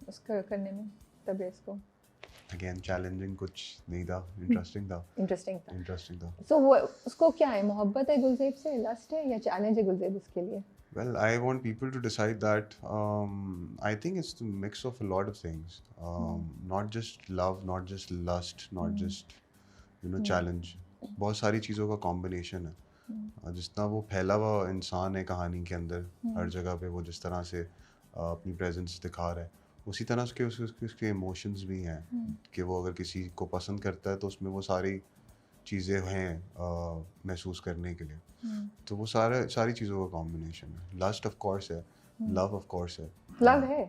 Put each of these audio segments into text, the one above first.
उसका करने में तबरेज़ को? अगेन चैलेंजिंग कुछ नहीं था, इंटरेस्टिंग था। इंटरेस्टिंग था। था सो वो उसको क्या है, मोहब्बत है गुलज़ेब से, लस्ट है या चैलेंज है गुलज़ेब उसके लिए? Well, I want people to decide that. I think it's the mix of a lot of things. Not just love, not just lust, not just challenge. बहुत सारी चीज़ों का कॉम्बिनेशन है। जितना वो फैला हुआ इंसान है कहानी के अंदर, हर जगह पे वो जिस तरह से अपनी प्रेजेंस दिखा रहा है, उसी तरह उसके इमोशंस भी हैं कि वो अगर किसी को पसंद करता है तो उसमें वो सारी चीज़ें हैं महसूस करने के लिए। तो वो सारी चीज़ों का कॉम्बिनेशन है। लस्ट ऑफ कोर्स है, लव ऑफ कोर्स है। लव है,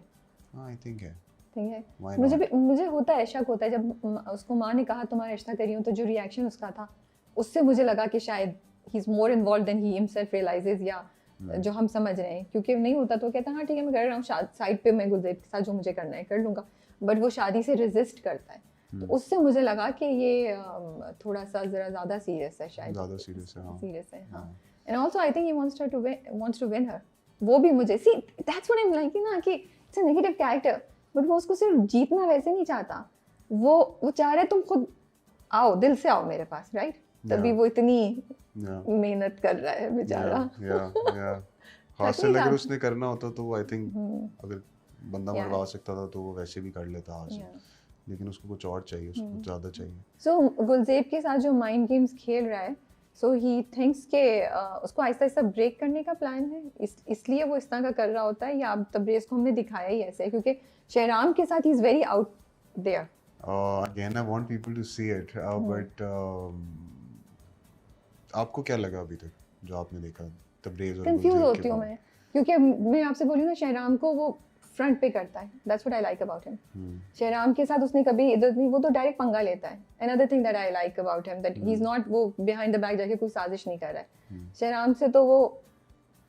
हाँ आई थिंक है। ठीक है। Why मुझे होता है, शक होता है जब उसको माँ ने कहा तुम्हारा रिश्ता करी हूँ, तो जो रिएक्शन उसका था उससे मुझे लगा कि शायद he is more involve than he himself realises, या जो हम समझ रहे हैं, क्योंकि नहीं होता तो कहता हाँ ठीक है मैं कर रहा हूँ साइड पे, मैं गुलज़ेब के साथ जो मुझे करना है कर लूँगा, बट वो शादी से रेजिस्ट करता है। तो उससे मुझे लगा कि ये थोड़ा सा ज़रा ज़्यादा सीरियस है, शायद ज़्यादा सीरियस है। हाँ सीरियस है। हाँ, and also I think he wants to win her. वो भी मुझे see that's what I am liking ना, कि it's a negative character, but वो उसको सिर्फ जीतना वैसे नहीं चाहता, वो चाह रहे तुम खुद आओ, दिल से आओ मेरे पास, राइट? तभी वो इतनी मेहनत कर रहा है बेचारा। खास से अगर उसने करना होता तो आई थिंक अगर बंदा मरवा सकता था तो वो वैसे भी कर लेता हाथ से, लेकिन उसको कुछ और चाहिए, उसको कुछ ज़्यादा चाहिए। सो गुलज़ेब के साथ जो माइंड गेम्स खेल रहा है, सो ही थिंक्स के उसको आहिस्ता आहिस्ता ब्रेक करने का प्लान है, इसलिए वो इस तरह का कर रहा होता है, या अब तबरेज़ को हमने दिखाया ही ऐसे है, क्योंकि शहराम के साथ he is very out there. Again, I want people to see it, but आपको क्या लगा अभी तक जो आपने देखा तबरेज़ और कंफ्यूज गुलज़ेब होती के हूँ बाद? मैं, क्योंकि मैं आपसे बोलूँ ना, शहराम को वो फ्रंट पे करता है, that's what I like about him. Shahram के साथ उसने कभी इधर नहीं, वो तो डायरेक्ट पंगा लेता है। Another thing that I like about him, that he is not वो बिहाइंड द बैक जाके कोई साजिश नहीं कर रहा है। शहराम से तो वो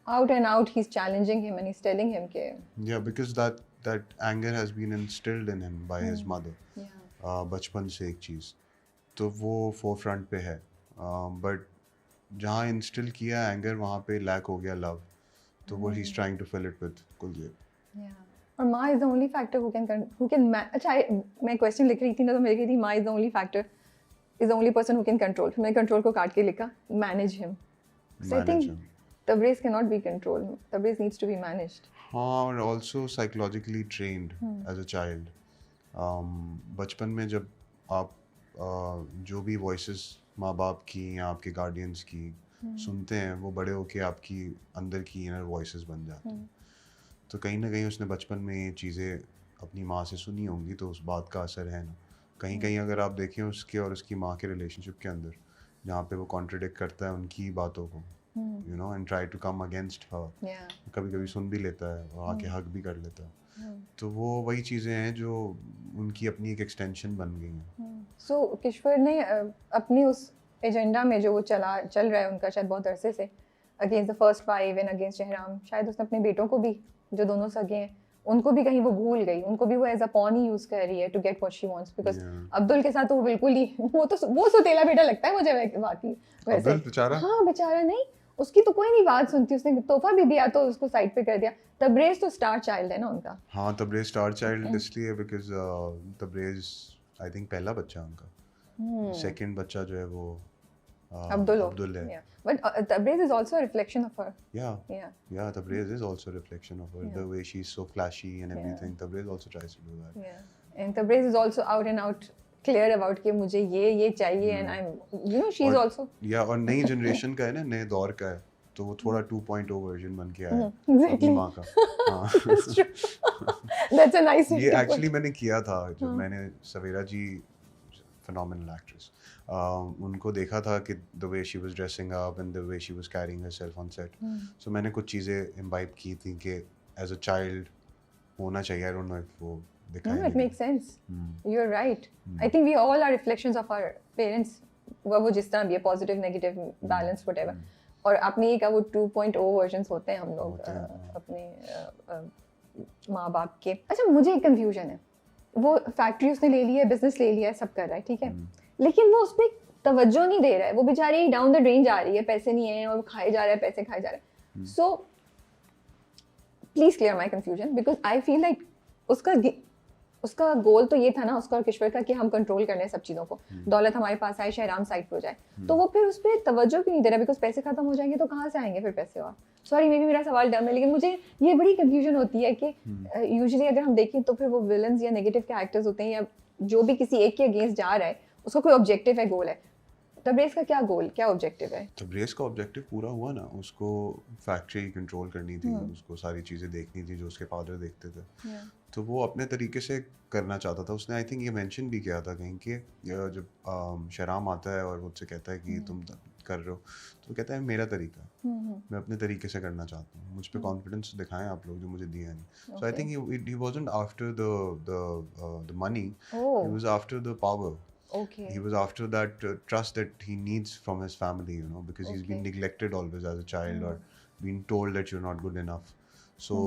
out and out he is challenging him and he is telling him के Yeah, because that anger has been instilled in him by his mother. बचपन से एक चीज़ तो वो फोरफ्रंट पे है, बट जहाँ इंस्टिल किया एंगर वहाँ पे लैक हो गया लव, तो वो he is trying to fill it with Gulzeb. और माँ is the only factor who can अच्छा, मैं क्वेश्चन लिख रही थी ना, तो मेरी थी माँ is the only factor, is the only person who can control, फिर मैंने कंट्रोल को काट के लिखा manage him. So I think Tabriz cannot be controlled. Tabriz needs to be managed. हाँ, और also psychologically trained as a child. बचपन में जब आप जो भी वॉइसेस माँ बाप की या आपके गार्डियंस की सुनते हैं, वो बड़े होके आपकी अंदर की इनर वॉइसेस बन जाती हैं। तो कहीं ना कहीं उसने बचपन में ये चीज़ें अपनी माँ से सुनी होंगी, तो उस बात का असर है ना। कहीं कहीं अगर आप देखें उसके और उसकी माँ के रिलेशनशिप के अंदर, जहाँ पे वो कॉन्ट्रडिक्ट करता है उनकी बातों को, you know, and try to come against her. कभी कभी सुन भी लेता है और आके हक भी कर लेता है। तो वो वही चीज़ें हैं जो उनकी अपनी एक एक्सटेंशन बन गई हैं। सो किश्वर ने अपनी उस एजेंडा में जो वो चल रहा है उनका, शायद बहुत अरसे से, against the first five and against Shahram, शायद उसने अपने बेटों को भी, जो दोनों सगे हैं, उनको भी कहीं वो भूल गई, उनको भी वो एज अ पॉन ही यूज कर रही है to get what she wants, because Abdul के साथ तो वो बिल्कुल ही वो सुतेला बेटा लगता है मुझे बाकी वैसे। अब्दुल बेचारा, हाँ बेचारा, नहीं उसकी तो कोई नहीं बात सुनती, उसने तोहफा भी दिया तो उसको साइड पे कर दिया। तबरेज तो स्टार चाइल्ड है ना उनका। हाँ तबरेज स्टार चाइल्ड इसलिए बिकॉज तबरेज आई थिंक पहला बच्चा उनका, सेकंड बच्चा जो है वो अब्दुल है। But Tabriz is also a reflection of her. Yeah, Tabriz is also a reflection of her. The way she's so flashy and everything. Tabriz also tries to do that. Yeah, and Tabriz is also out and out clear about कि मुझे ये चाहिए, and I'm, you know, she's also. Yeah, और नई generation का है ना, नए दौर का है, तो वो थोड़ा 2.0 वर्जन बन के आया अपनी माँ का। हाँ। That's true. That's a nice. ये एक्चुअली मैंने किया था जब मैंने सवेरा जी, phenomenal actress, उनको देखा था कि the way she was dressing up and the way she was carrying herself on set, so मैंने कुछ चीज़ें imbibe की थी कि as a child होना चाहिए। I don't know if वो दिखाया। No, it makes sense. You're right. I think we all are reflections of our parents. वो जिस तरह भी है, positive, negative, balance, whatever. और अपनी एक वो 2.0 versions होते हैं हम लोग अपने माँ बाप के। अच्छा, मुझे एक confusion है, वो फैक्ट्री उसने ले ली है, बिजनेस ले लिया है, सब कर रहा है, ठीक है, लेकिन वो उस पर तवज्जो नहीं दे रहा है। वो बेचारी डाउन द ड्रेन जा रही है, पैसे नहीं है और खाए जा रहा है, पैसे खाए जा रहा है। So please clear my confusion, because I feel like उसका उसका गोल तो ये था ना उसका और किश्वर का कि हम कंट्रोल कर लें सब चीज़ों को, दौलत हमारे पास आए, शहराम साइड पर हो जाए, तो वो फिर उस पर तवज्जो क्यों नहीं दे रहा? बिकॉज पैसे खत्म हो जाएंगे तो कहाँ से आएंगे फिर पैसे? और सॉरी मे भी मेरा सवाल डम है, लेकिन मुझे ये बड़ी कंफ्यूजन होती है कि यूजुअली अगर हम देखें तो फिर वो विलन्स या नेगेटिव कैरेक्टर्स होते हैं या जो भी किसी एक के अगेंस्ट जा रहा है उसका कोई ऑब्जेक्टिव है, गोल है। तबरेज़ का क्या गोल, क्या ऑब्जेक्टिव है? तबरेज़ का ऑब्जेक्टिव पूरा हुआ ना, उसको फैक्ट्री कंट्रोल करनी थी, उसको सारी चीज़ें देखनी थी जो उसके फादर देखते थे, तो वो अपने तरीके से करना चाहता था। उसने आई थिंक ये मेंशन भी किया था कहीं कि जब शहराम आता है और मुझसे कहता है कि तुम कर रहे हो, तो वो कहता है मेरा तरीका, मैं अपने तरीके से करना चाहता हूँ, मुझ पे कॉन्फिडेंस दिखाएं आप लोग जो मुझे दिया नहीं। So I think he wasn't after the money, he was after the power. Okay. He was after that trust that he needs from his family, you know, because he's been neglected always as a child or been told that you're not good enough. So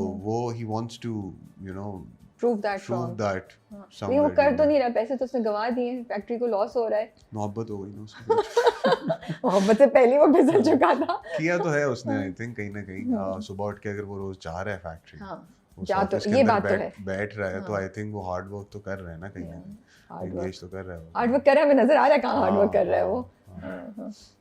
he wants to, you know, prove that somewhere. वो कर तो नहीं रहा, पैसे तो उसने गवा दिए, फैक्ट्री को लॉस हो रहा है। मोहब्बत हो गई ना उसको। मोहब्बत से पहले वो फिसल चुका था। किया तो है उसने, आई थिंक कहीं ना कहीं सुबह उठ के अगर वो रोज जा रहा है फैक्ट्री, जा तो ये बात तो है, बैठ रहा है, तो आई थिंक वो हार्ड वर्क तो कर रहा है ना, कहीं ना कहीं इंगेज तो कर रहा है, हार्ड वर्क कर रहा है, हमें नजर आ रहा है कहाँ हार्ड वर्क कर रहा है वो।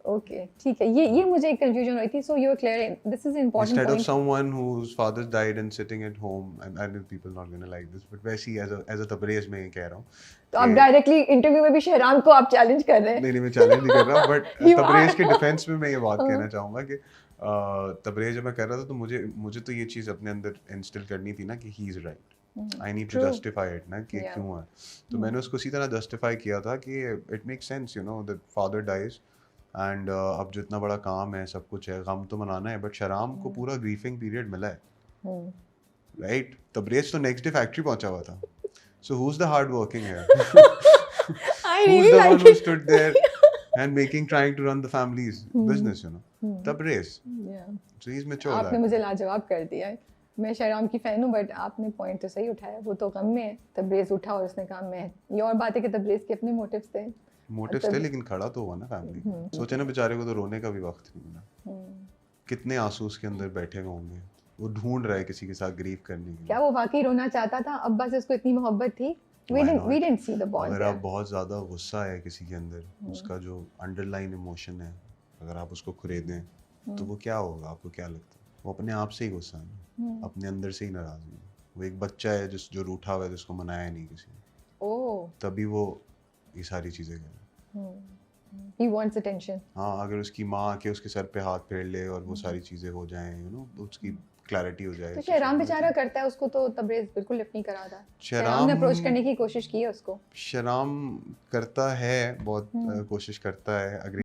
ओके ठीक है, ये मुझे एक कंफ्यूजन हुई थी। So you are clear, this is important point. Instead of someone whose father died and sitting at home, and people not going to like this, but वैसे ही as a तबरेज़ में कह रहा हूँ, तो आप डायरेक्टली इंटरव्यू में भी शहराम को आप चैलेंज कर रहे हैं? नहीं मैं चैलेंज नहीं कर रहा, बट तबरेज़ के डिफेंस में मैं ये बात कहना चाहूँगा कि तबरेज़ जब मैं कर रहा था तो मुझे तो ये चीज़ अपने अंदर इंस्टिल करनी थी ना कि he is right, I need to justify it ना कि क्यों है, तो मैंने उसको इसी तरह जस्टिफाई किया था कि it makes sense, you know, that father dies and अब जो इतना बड़ा काम है, सब कुछ है, गम तो मनाना है, बट शहराम को पूरा ग्रीफिंग पीरियड मिला है, राइट? तबरेज़ तो नेक्स्ट डे फैक्ट्री पहुंचा हुआ था, so who's the hard working here? Who's the one who stood there and trying to run the family's business, you know? Tabrez, so he's mature. आपने मुझे लाजवाब कर दिया है। मैं शहराम की फैन हूँ, बट आपने पॉइंट तो सही उठाया, वो तो गम में है, तबरेज़ उठा और उसने कहा मैं, ये और बात है कि तबरेज़ के अपने मोटिव्स थे, लेकिन खड़ा तो हुआ ना फैमिली। सोचे ना बेचारे को तो रोने का भी वक्त नहीं मिला, कितने आंसू उसके अंदर बैठे हुए होंगे, वो ढूंढ रहा है किसी के साथ ग्रीव करने के लिए। क्या वो वाकई रोना चाहता था? अब्बा से उसको इतनी मोहब्बत थी? We didn't see the bond. अगर आप बहुत ज़्यादा गुस्सा है किसी के अंदर, उसका जो अंडरलाइन इमोशन है, अगर आप उसको खरीदें तो वो क्या होगा? आपको क्या लगता है? वो अपने आप से ही गुस्सा है ना, अपने अंदर से ही नाराज़गी है। वो एक बच्चा है जो रूठा हुआ है, जिसको मनाया नहीं किसी ने, तभी वो ये सारी चीज़ें कर रहा है। He wants attention. हाँ, अगर उसकी माँ आके उसके सर पे हाथ फेर ले और वो सारी चीज़ें हो जाएं, यू नो, उसकी क्लैरिटी हो जाए। तो शहराम बेचारा करता है, उसको तो तबरेज़ बिल्कुल लिफ्ट नहीं करा था। शहराम ने अप्रोच करने की कोशिश की है उसको। शहराम करता है, बहुत कोशिश करता है।